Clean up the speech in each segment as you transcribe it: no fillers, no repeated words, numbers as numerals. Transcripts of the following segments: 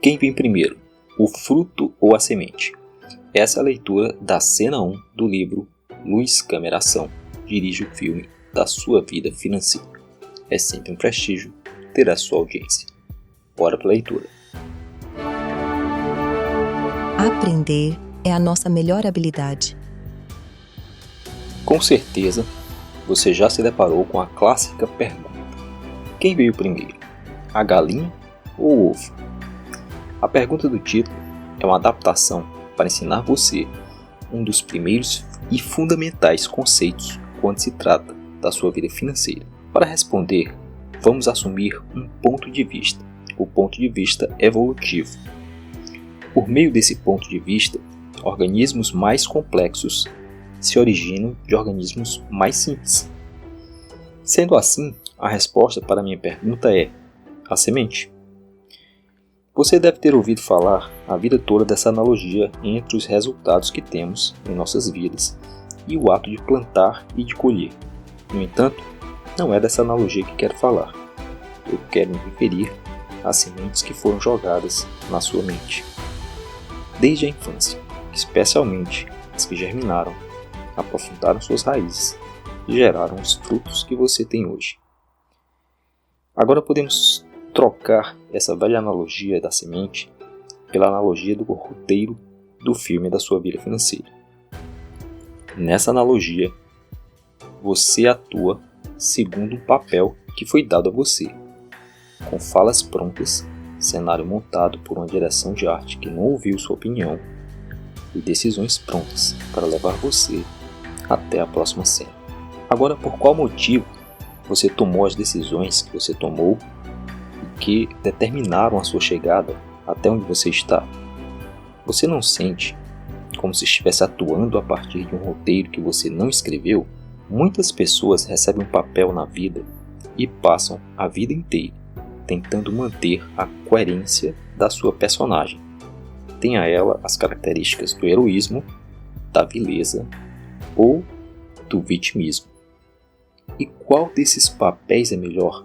Quem vem primeiro, o fruto ou a semente? Essa é a leitura da cena 1 do livro Luz, Câmera, Ação. Dirige o filme da sua vida financeira. É sempre um prestígio ter a sua audiência. Bora para a leitura. Aprender é a nossa melhor habilidade. Com certeza, você já se deparou com a clássica pergunta: quem veio primeiro, a galinha ou o ovo? A pergunta do título é uma adaptação para ensinar você um dos primeiros e fundamentais conceitos quando se trata da sua vida financeira. Para responder, vamos assumir um ponto de vista, o ponto de vista evolutivo. Por meio desse ponto de vista, organismos mais complexos se originam de organismos mais simples. Sendo assim, a resposta para a minha pergunta é a semente. Você deve ter ouvido falar a vida toda dessa analogia entre os resultados que temos em nossas vidas e o ato de plantar e de colher. No entanto, não é dessa analogia que quero falar. Eu quero me referir às sementes que foram jogadas na sua mente. Desde a infância, especialmente as que germinaram, aprofundaram suas raízes e geraram os frutos que você tem hoje. Agora podemos trocar essa velha analogia da semente pela analogia do roteiro do filme da sua vida financeira. Nessa analogia, você atua segundo um papel que foi dado a você, com falas prontas, cenário montado por uma direção de arte que não ouviu sua opinião e decisões prontas para levar você até a próxima cena. Agora, por qual motivo você tomou as decisões que você tomou e que determinaram a sua chegada até onde você está? Você não sente como se estivesse atuando a partir de um roteiro que você não escreveu? Muitas pessoas recebem um papel na vida e passam a vida inteira tentando manter a coerência da sua personagem. Tenha ela as características do heroísmo, da vileza ou do vitimismo. E qual desses papéis é melhor?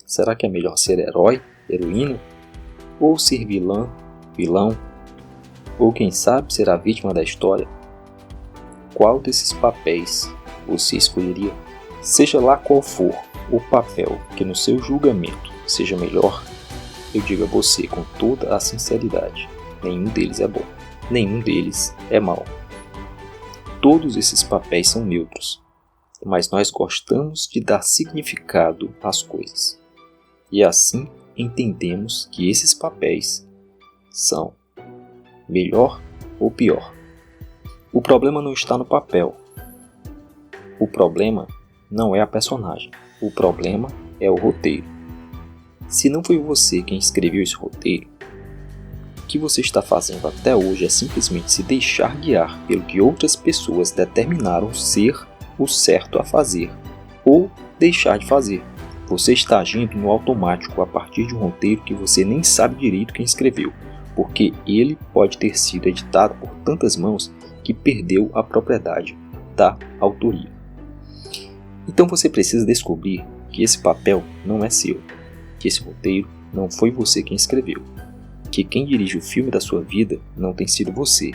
Será que é melhor ser herói, heroína? Ou ser vilão? Ou quem sabe ser a vítima da história? Qual desses papéis você escolheria? Seja lá qual for o papel que no seu julgamento seja melhor, eu digo a você com toda a sinceridade: nenhum deles é bom, nenhum deles é mau. Todos esses papéis são neutros, mas nós gostamos de dar significado às coisas. E assim entendemos que esses papéis são melhor ou pior. O problema não está no papel. O problema não é a personagem. O problema é o roteiro. Se não foi você quem escreveu esse roteiro, o que você está fazendo até hoje é simplesmente se deixar guiar pelo que outras pessoas determinaram ser o certo a fazer ou deixar de fazer. Você está agindo no automático a partir de um roteiro que você nem sabe direito quem escreveu, porque ele pode ter sido editado por tantas mãos que perdeu a propriedade da autoria. Então você precisa descobrir que esse papel não é seu, que esse roteiro não foi você quem escreveu, que quem dirige o filme da sua vida não tem sido você,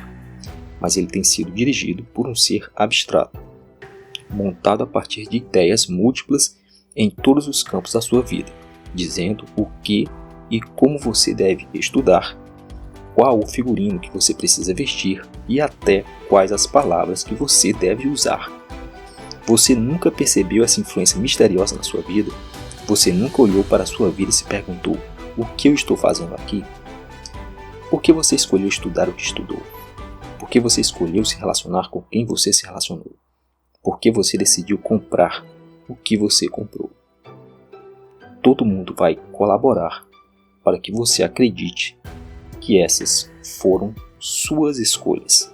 mas ele tem sido dirigido por um ser abstrato, montado a partir de ideias múltiplas em todos os campos da sua vida, dizendo o que e como você deve estudar, qual o figurino que você precisa vestir e até quais as palavras que você deve usar. Você nunca percebeu essa influência misteriosa na sua vida? Você nunca olhou para a sua vida e se perguntou: o que eu estou fazendo aqui? Por que você escolheu estudar o que estudou? Por que você escolheu se relacionar com quem você se relacionou? Por que você decidiu comprar o que você comprou? Todo mundo vai colaborar para que você acredite que essas foram suas escolhas.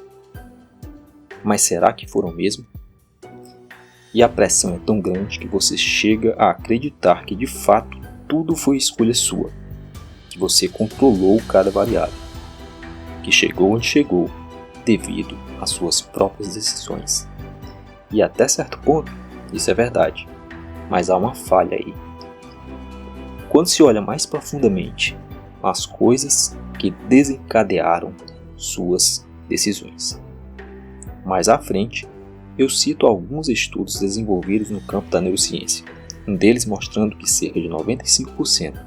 Mas será que foram mesmo? E a pressão é tão grande que você chega a acreditar que de fato tudo foi escolha sua, que você controlou cada variável, que chegou onde chegou devido às suas próprias decisões. E até certo ponto, isso é verdade, mas há uma falha aí. Quando se olha mais profundamente, as coisas que desencadearam suas decisões. Mais à frente, eu cito alguns estudos desenvolvidos no campo da neurociência, um deles mostrando que cerca de 95%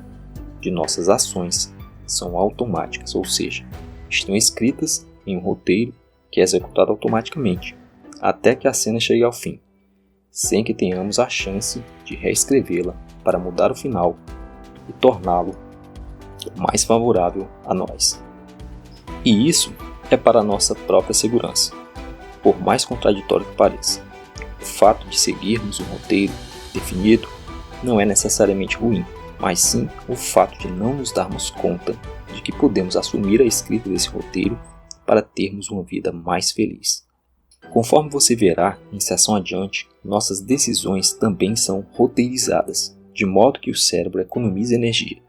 de nossas ações são automáticas, ou seja, estão escritas em um roteiro que é executado automaticamente, até que a cena chegue ao fim, sem que tenhamos a chance de reescrevê-la para mudar o final e torná-lo mais favorável a nós. E isso é para a nossa própria segurança, por mais contraditório que pareça. O fato de seguirmos um roteiro definido não é necessariamente ruim, mas sim o fato de não nos darmos conta de que podemos assumir a escrita desse roteiro para termos uma vida mais feliz. Conforme você verá em sessão adiante, nossas decisões também são roteirizadas, de modo que o cérebro economiza energia.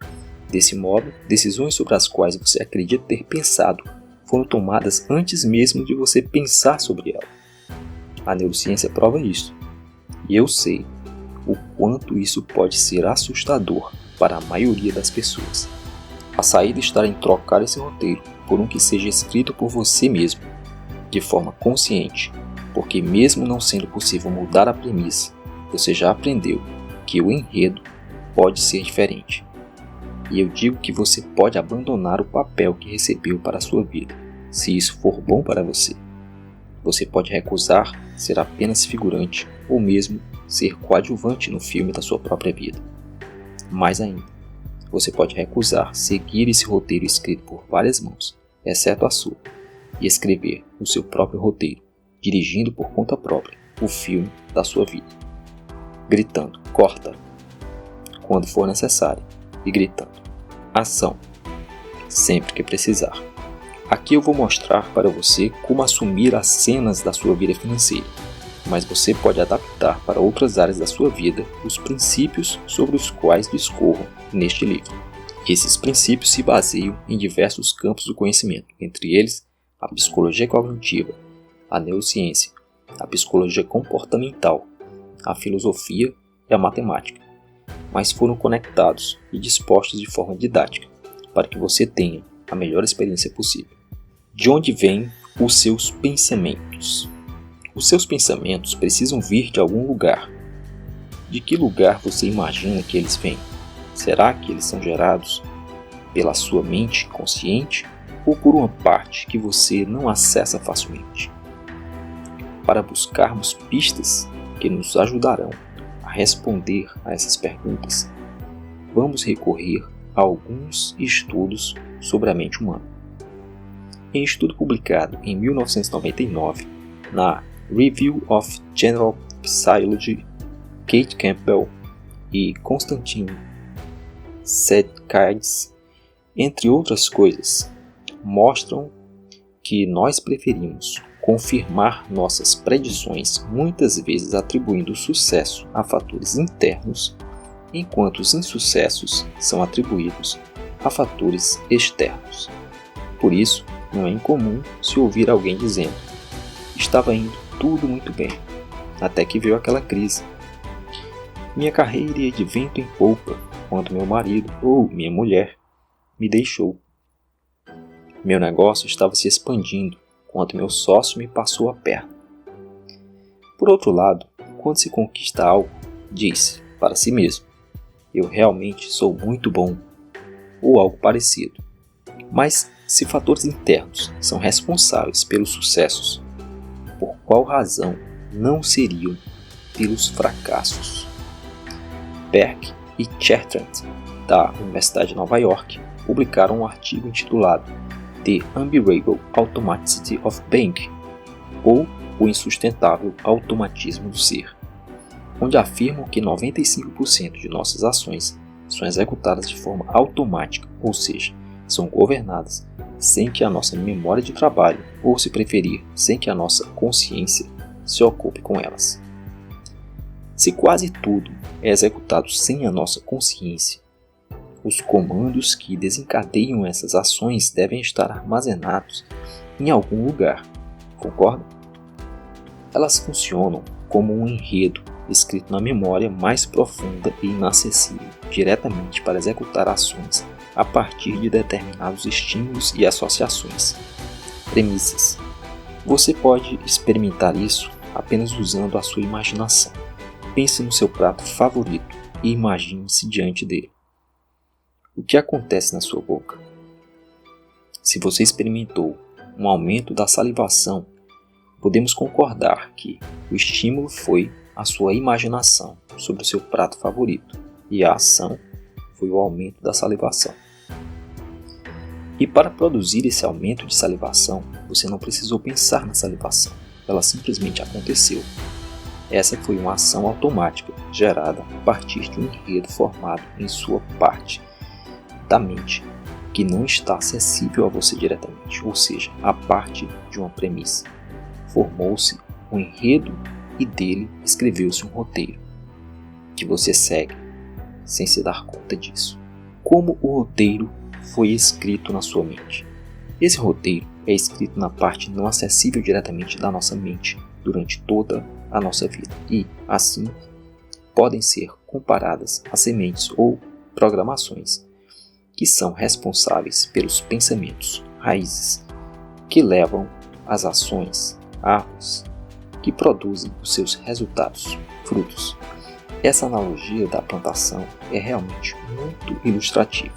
Desse modo, decisões sobre as quais você acredita ter pensado foram tomadas antes mesmo de você pensar sobre ela. A neurociência prova isso, e eu sei o quanto isso pode ser assustador para a maioria das pessoas. A saída está em trocar esse roteiro por um que seja escrito por você mesmo, de forma consciente, porque mesmo não sendo possível mudar a premissa, você já aprendeu que o enredo pode ser diferente. E eu digo que você pode abandonar o papel que recebeu para a sua vida, se isso for bom para você. Você pode recusar ser apenas figurante ou mesmo ser coadjuvante no filme da sua própria vida. Mais ainda, você pode recusar seguir esse roteiro escrito por várias mãos, exceto a sua, e escrever o seu próprio roteiro, dirigindo por conta própria o filme da sua vida. Gritando, corta, quando for necessário, e gritando, ação, sempre que precisar. Aqui eu vou mostrar para você como assumir as cenas da sua vida financeira, mas você pode adaptar para outras áreas da sua vida os princípios sobre os quais discorro neste livro. Esses princípios se baseiam em diversos campos do conhecimento, entre eles a psicologia cognitiva, a neurociência, a psicologia comportamental, a filosofia e a matemática, mas foram conectados e dispostos de forma didática para que você tenha a melhor experiência possível. De onde vêm os seus pensamentos? Os seus pensamentos precisam vir de algum lugar. De que lugar você imagina que eles vêm? Será que eles são gerados pela sua mente consciente ou por uma parte que você não acessa facilmente? Para buscarmos pistas que nos ajudarão a responder a essas perguntas, vamos recorrer a alguns estudos sobre a mente humana. Em estudo publicado em 1999 na Review of General Psychology, Kate Campbell e Konstantin Sedkais, entre outras coisas, mostram que nós preferimos confirmar nossas predições, muitas vezes atribuindo sucesso a fatores internos, enquanto os insucessos são atribuídos a fatores externos. Por isso, não é incomum se ouvir alguém dizendo: estava indo tudo muito bem, até que veio aquela crise. Minha carreira ia de vento em popa quando meu marido ou minha mulher me deixou. Meu negócio estava se expandindo quando meu sócio me passou a perna. Por outro lado, quando se conquista algo, diz para si mesmo: eu realmente sou muito bom, ou algo parecido. Mas se fatores internos são responsáveis pelos sucessos, por qual razão não seriam pelos fracassos? Berk e Chertrand, da Universidade de Nova York, publicaram um artigo intitulado The Unbearable Automaticity of Being, ou O Insustentável Automatismo do Ser, onde afirmam que 95% de nossas ações são executadas de forma automática, ou seja, são governadas sem que a nossa memória de trabalho, ou se preferir, sem que a nossa consciência se ocupe com elas. Se quase tudo é executado sem a nossa consciência, os comandos que desencadeiam essas ações devem estar armazenados em algum lugar, concorda? Elas funcionam como um enredo escrito na memória mais profunda e inacessível, diretamente para executar ações a partir de determinados estímulos e associações. Premissas. Você pode experimentar isso apenas usando a sua imaginação. Pense no seu prato favorito e imagine-se diante dele. O que acontece na sua boca? Se você experimentou um aumento da salivação, podemos concordar que o estímulo foi a sua imaginação sobre o seu prato favorito e a ação foi o aumento da salivação. E para produzir esse aumento de salivação, você não precisou pensar na salivação, ela simplesmente aconteceu. Essa foi uma ação automática gerada a partir de um enredo formado em sua parte da mente, que não está acessível a você diretamente, ou seja, a parte de uma premissa. Formou-se um enredo e dele escreveu-se um roteiro, que você segue sem se dar conta disso. Como o roteiro foi escrito na sua mente? Esse roteiro é escrito na parte não acessível diretamente da nossa mente durante toda a nossa vida e, assim, podem ser comparadas a sementes ou programações que são responsáveis pelos pensamentos, raízes, que levam às ações, árvores, que produzem os seus resultados, frutos. Essa analogia da plantação é realmente muito ilustrativa.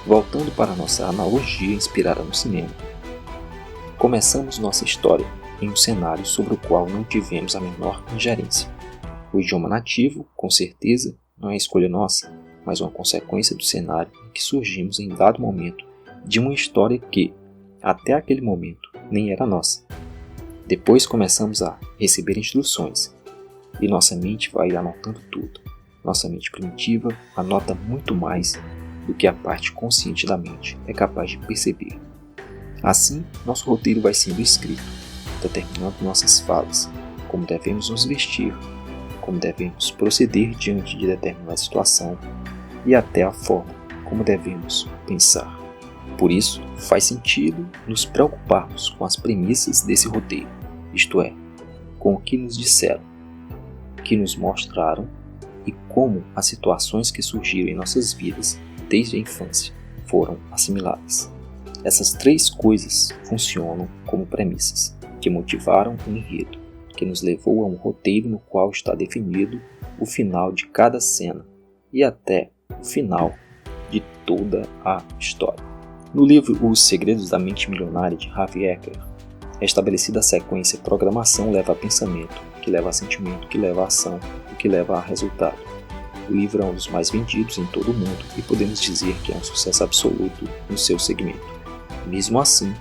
Voltando para a nossa analogia inspirada no cinema, começamos nossa história em um cenário sobre o qual não tivemos a menor ingerência. O idioma nativo, com certeza, não é escolha nossa, mas uma consequência do cenário em que surgimos em dado momento de uma história que, até aquele momento, nem era nossa. Depois começamos a receber instruções, e nossa mente vai anotando tudo. Nossa mente primitiva anota muito mais do que a parte consciente da mente é capaz de perceber. Assim, nosso roteiro vai sendo escrito, determinando nossas falas, como devemos nos vestir, como devemos proceder diante de determinada situação e até a forma como devemos pensar. Por isso, faz sentido nos preocuparmos com as premissas desse roteiro, isto é, com o que nos disseram, que nos mostraram e como as situações que surgiram em nossas vidas desde a infância foram assimiladas. Essas três coisas funcionam como premissas, que motivaram um enredo, que nos levou a um roteiro no qual está definido o final de cada cena e até o final de toda a história. No livro Os Segredos da Mente Milionária de Harvey Eker, é estabelecida a sequência programação leva a pensamento, que leva a sentimento, que leva a ação e que leva a resultado. O livro é um dos mais vendidos em todo o mundo e podemos dizer que é um sucesso absoluto no seu segmento. Mesmo assim,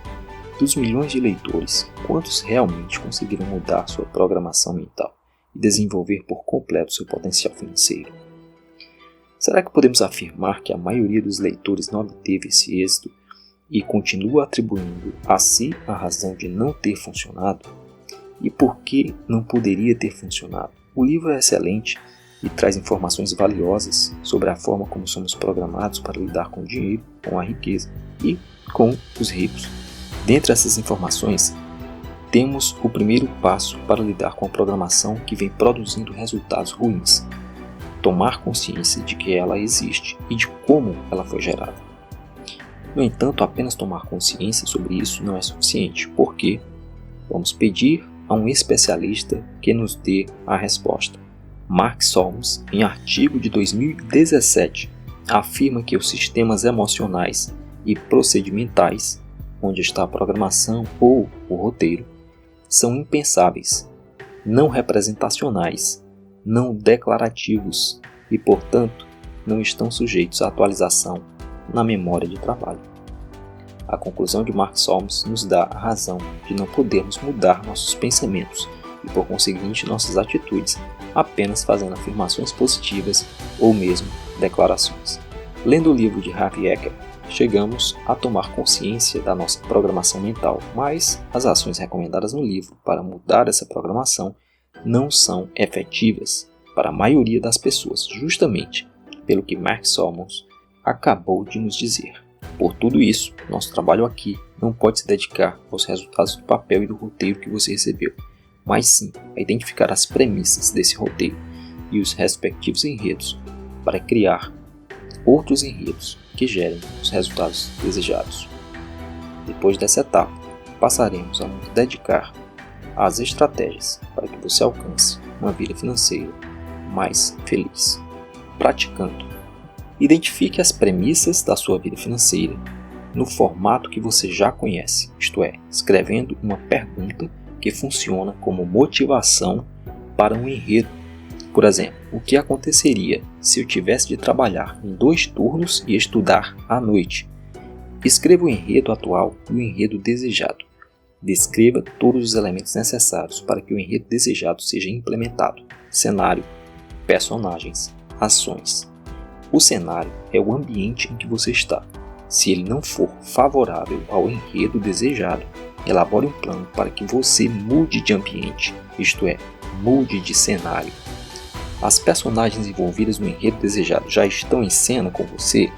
dos milhões de leitores, quantos realmente conseguiram mudar sua programação mental e desenvolver por completo seu potencial financeiro? Será que podemos afirmar que a maioria dos leitores não obteve esse êxito e continua atribuindo a si a razão de não ter funcionado? E por que não poderia ter funcionado? O livro é excelente e traz informações valiosas sobre a forma como somos programados para lidar com o dinheiro, com a riqueza e com os ricos. Dentre essas informações, temos o primeiro passo para lidar com a programação que vem produzindo resultados ruins. Tomar consciência de que ela existe e de como ela foi gerada. No entanto, apenas tomar consciência sobre isso não é suficiente, porque vamos pedir a um especialista que nos dê a resposta. Mark Solms, em artigo de 2017, afirma que os sistemas emocionais e procedimentais, onde está a programação ou o roteiro, são impensáveis, não representacionais, não declarativos e, portanto, não estão sujeitos à atualização na memória de trabalho. A conclusão de Mark Solms nos dá a razão de não podermos mudar nossos pensamentos e, por conseguinte, nossas atitudes, apenas fazendo afirmações positivas ou mesmo declarações. Lendo o livro de Harvey Eker, chegamos a tomar consciência da nossa programação mental, mas as ações recomendadas no livro para mudar essa programação não são efetivas para a maioria das pessoas, justamente pelo que Mark Solms acabou de nos dizer. Por tudo isso, nosso trabalho aqui não pode se dedicar aos resultados do papel e do roteiro que você recebeu, mas sim a identificar as premissas desse roteiro e os respectivos enredos para criar outros enredos que gerem os resultados desejados. Depois dessa etapa, passaremos a nos dedicar às estratégias para que você alcance uma vida financeira mais feliz. Praticando. Identifique as premissas da sua vida financeira no formato que você já conhece, isto é, escrevendo uma pergunta que funciona como motivação para um enredo. Por exemplo, o que aconteceria se eu tivesse de trabalhar em 2 turnos e estudar à noite? Escreva o enredo atual e o enredo desejado. Descreva todos os elementos necessários para que o enredo desejado seja implementado. Cenário, personagens, ações. O cenário é o ambiente em que você está. Se ele não for favorável ao enredo desejado, elabore um plano para que você mude de ambiente, isto é, mude de cenário. As personagens envolvidas no enredo desejado já estão em cena com você?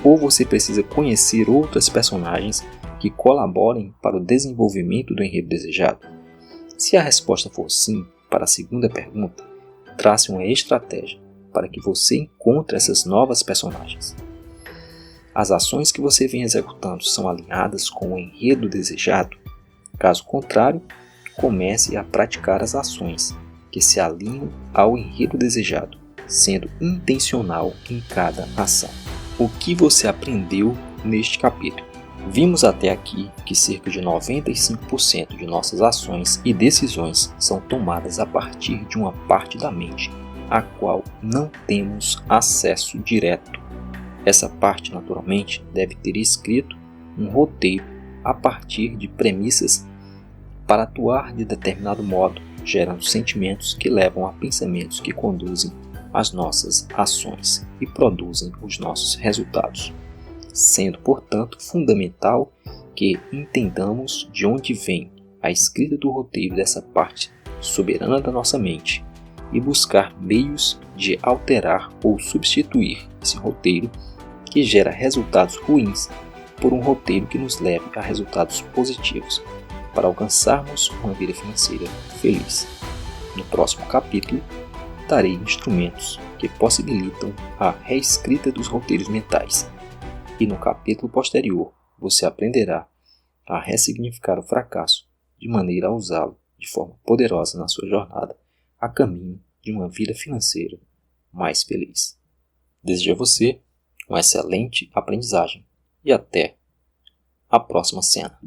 Ou você precisa conhecer outras personagens que colaborem para o desenvolvimento do enredo desejado? Se a resposta for sim para a segunda pergunta, trace uma estratégia para que você encontre essas novas personagens. As ações que você vem executando são alinhadas com o enredo desejado? Caso contrário, comece a praticar as ações que se alinham ao enredo desejado, sendo intencional em cada ação. O que você aprendeu neste capítulo? Vimos até aqui que cerca de 95% de nossas ações e decisões são tomadas a partir de uma parte da mente, a qual não temos acesso direto. Essa parte, naturalmente, deve ter escrito um roteiro a partir de premissas para atuar de determinado modo, gerando sentimentos que levam a pensamentos que conduzem as nossas ações e produzem os nossos resultados. Sendo, portanto, fundamental que entendamos de onde vem a escrita do roteiro dessa parte soberana da nossa mente e buscar meios de alterar ou substituir esse roteiro que gera resultados ruins por um roteiro que nos leve a resultados positivos para alcançarmos uma vida financeira feliz. No próximo capítulo, darei instrumentos que possibilitam a reescrita dos roteiros mentais. E no capítulo posterior, você aprenderá a ressignificar o fracasso de maneira a usá-lo de forma poderosa na sua jornada a caminho de uma vida financeira mais feliz. Desejo a você uma excelente aprendizagem e até a próxima cena.